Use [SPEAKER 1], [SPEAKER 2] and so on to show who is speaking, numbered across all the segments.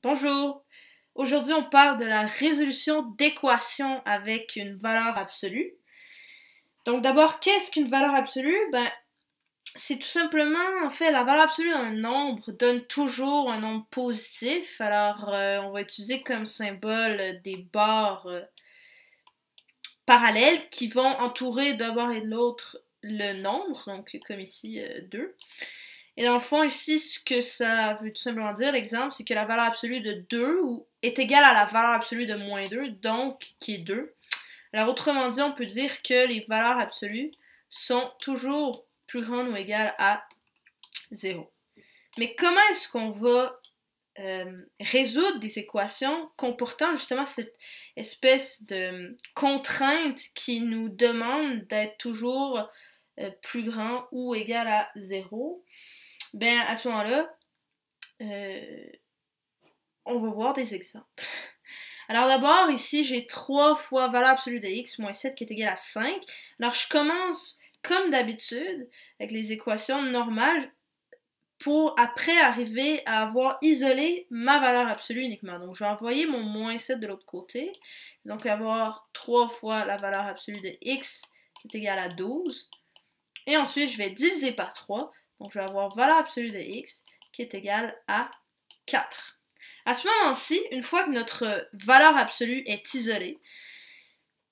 [SPEAKER 1] Bonjour! Aujourd'hui, on parle de la résolution d'équations avec une valeur absolue. Donc d'abord, qu'est-ce qu'une valeur absolue? C'est tout simplement, en fait, la valeur absolue d'un nombre donne toujours un nombre positif. Alors, on va utiliser comme symbole des barres parallèles qui vont entourer d'un bord et de l'autre le nombre, donc comme ici 2. Et dans le fond, ici, ce que ça veut tout simplement dire, l'exemple, c'est que la valeur absolue de 2 est égale à la valeur absolue de moins 2, donc qui est 2. Alors, autrement dit, on peut dire que les valeurs absolues sont toujours plus grandes ou égales à 0. Mais comment est-ce qu'on va résoudre des équations comportant justement cette espèce de contrainte qui nous demande d'être toujours plus grand ou égal à 0? Ben, à ce moment-là, on va voir des exemples. Alors d'abord, ici, j'ai 3 fois valeur absolue de x moins 7 qui est égal à 5. Alors je commence, comme d'habitude, avec les équations normales pour après arriver à avoir isolé ma valeur absolue uniquement. Donc je vais envoyer mon moins 7 de l'autre côté. Donc avoir 3 fois la valeur absolue de x qui est égale à 12. Et ensuite, je vais diviser par 3. Donc, je vais avoir valeur absolue de x qui est égale à 4. À ce moment-ci, une fois que notre valeur absolue est isolée,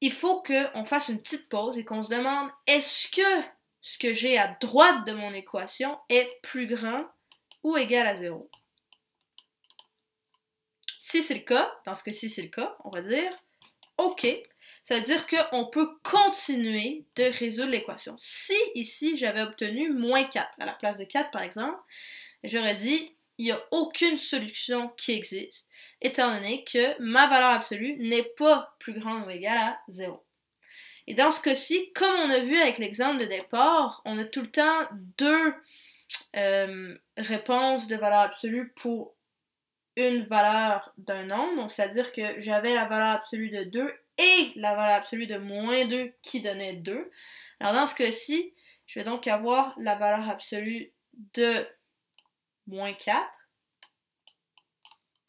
[SPEAKER 1] il faut qu'on fasse une petite pause et qu'on se demande est-ce que ce que j'ai à droite de mon équation est plus grand ou égal à 0? Si c'est le cas, dans ce cas-ci c'est le cas, on va dire OK. Ça veut dire qu'on peut continuer de résoudre l'équation. Si ici j'avais obtenu moins 4 à la place de 4 par exemple, j'aurais dit il n'y a aucune solution qui existe, étant donné que ma valeur absolue n'est pas plus grande ou égale à 0. Et dans ce cas-ci, comme on a vu avec l'exemple de départ, on a tout le temps deux réponses de valeur absolue pour une valeur d'un nombre, donc c'est-à-dire que j'avais la valeur absolue de 2 et la valeur absolue de moins 2 qui donnait 2. Alors dans ce cas-ci, je vais donc avoir la valeur absolue de moins 4.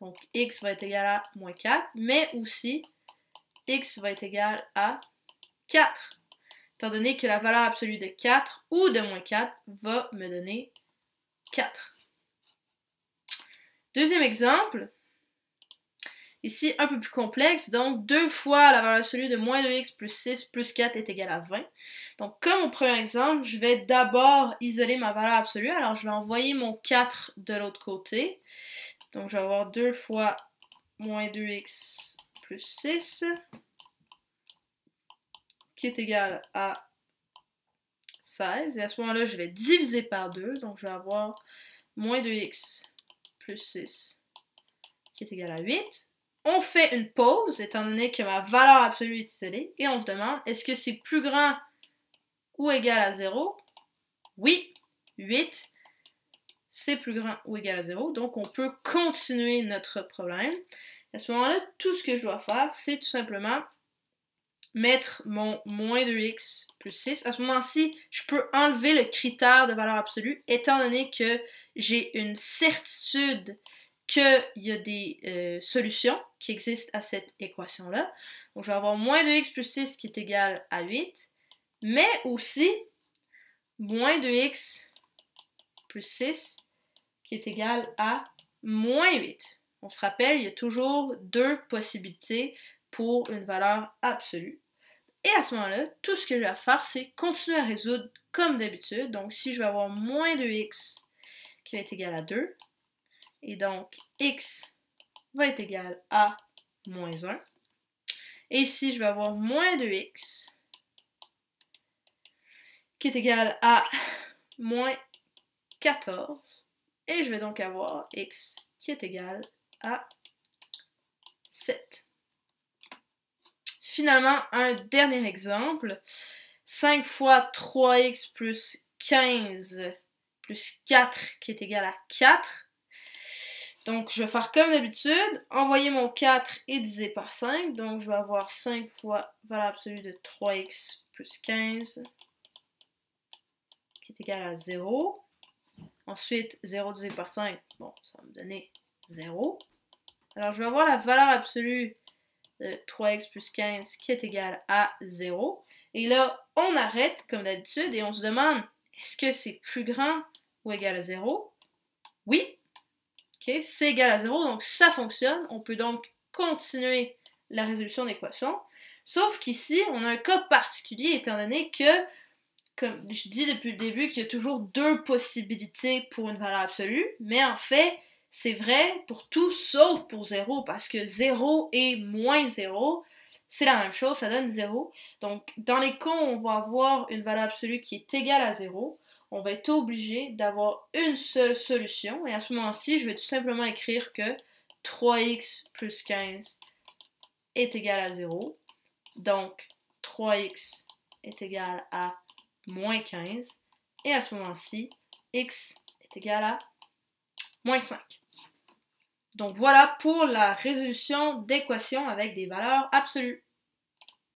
[SPEAKER 1] Donc x va être égal à moins 4, mais aussi x va être égal à 4, étant donné que la valeur absolue de 4 ou de moins 4 va me donner 4. Deuxième exemple, ici un peu plus complexe, donc 2 fois la valeur absolue de moins 2x plus 6 plus 4 est égal à 20. Donc comme au premier exemple, je vais d'abord isoler ma valeur absolue, alors je vais envoyer mon 4 de l'autre côté. Donc je vais avoir 2 fois moins 2x plus 6 qui est égal à 16. Et à ce moment-là, je vais diviser par 2, donc je vais avoir moins 2x plus 6 qui est égal à 8. On fait une pause, étant donné que ma valeur absolue est isolée, et on se demande, est-ce que c'est plus grand ou égal à 0? Oui, 8, c'est plus grand ou égal à 0, donc on peut continuer notre problème. À ce moment-là, tout ce que je dois faire, c'est tout simplement mettre mon moins 2x plus 6. À ce moment-ci, je peux enlever le critère de valeur absolue, étant donné que j'ai une certitude qu'il y a des solutions qui existent à cette équation-là. Donc, je vais avoir moins 2x plus 6 qui est égal à 8, mais aussi moins 2x plus 6 qui est égal à moins 8. On se rappelle, il y a toujours deux possibilités pour une valeur absolue. Et à ce moment-là, tout ce que je vais faire, c'est continuer à résoudre comme d'habitude. Donc, si je vais avoir moins 2x qui va être égal à 2, et donc x va être égal à moins 1. Et ici, je vais avoir moins 2x qui est égal à moins 14. Et je vais donc avoir x qui est égal à 7. Finalement, un dernier exemple. 5 fois 3x plus 15 plus 4 qui est égal à 4. Donc, je vais faire comme d'habitude, envoyer mon 4 et diviser par 5. Donc, je vais avoir 5 fois valeur absolue de 3x plus 15 qui est égal à 0. Ensuite, 0 divisé par 5, bon, ça va me donner 0. Alors, je vais avoir la valeur absolue de 3x plus 15 qui est égale à 0. Et là, on arrête, comme d'habitude, et on se demande, est-ce que c'est plus grand ou égal à 0? Oui. OK, c'est égal à 0, donc ça fonctionne. On peut donc continuer la résolution de l'équation. Sauf qu'ici, on a un cas particulier, étant donné que, comme je dis depuis le début, qu'il y a toujours deux possibilités pour une valeur absolue, mais en fait, c'est vrai pour tout sauf pour 0, parce que 0 et moins 0, c'est la même chose, ça donne 0. Donc, dans les cas où on va avoir une valeur absolue qui est égale à 0, on va être obligé d'avoir une seule solution. Et à ce moment-ci, je vais tout simplement écrire que 3x plus 15 est égal à 0. Donc, 3x est égal à moins 15. Et à ce moment-ci, x est égal à moins 5. Donc voilà pour la résolution d'équations avec des valeurs absolues.